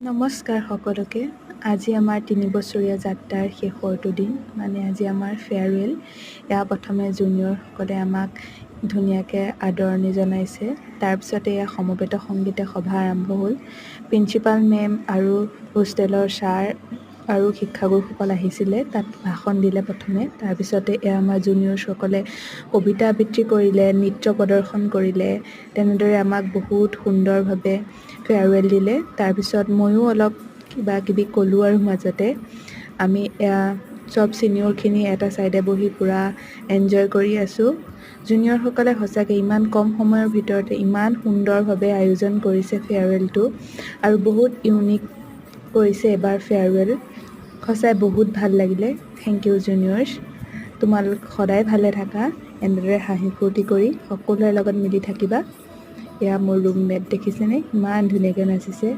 নমস্কাৰ সকলোকে। আজি আমাৰ 3 বছৰীয়া যাত্ৰাৰ শেষৰটো দিন, মানে আজি আমাৰ ফেয়াৰৱেল। প্ৰথমে জুনিয়ৰসকলে আমাক ধুনীয়াকৈ আদৰণি জনাইছে। তাৰপিছতে সমবেত সংগীত সভা আৰম্ভ হ'ল। প্ৰিন্সিপাল মেম আৰু হোষ্টেলৰ ছাৰ আৰু শিক্ষাগুৰুসকল আহিছিলে, তাত ভাষণ দিলে প্ৰথমে। তাৰপিছতে আমাৰ জুনিয়ৰসকলে কবিতা আবৃত্তি কৰিলে, নৃত্য প্ৰদৰ্শন কৰিলে। তেনেদৰে আমাক বহুত সুন্দৰভাৱে ফেয়াৰৱেল দিলে। তাৰপিছত ময়ো অলপ কিবা কিবি ক'লোঁ আৰু মাজতে আমি চব ছিনিয়ৰখিনি এটা ছাইডে বহি পূৰা এনজয় কৰি আছোঁ। জুনিয়ৰসকলে সঁচাকৈ ইমান কম সময়ৰ ভিতৰতে ইমান সুন্দৰভাৱে আয়োজন কৰিছে ফেয়াৰৱেলটো, আৰু বহুত ইউনিক কৰিছে এবাৰ ফেয়াৰৱেল। সঁচাই বহুত ভাল লাগিলে। Thank you juniors. তোমালোক সদায় ভালে থাকা, এনেদৰে হাঁহি ফূৰ্তি কৰি সকলোৰে লগত মিলি থাকিবা। মোৰ ৰুমমেট দেখিছেনে, ইমান ধুনীয়াকৈ নাচিছে।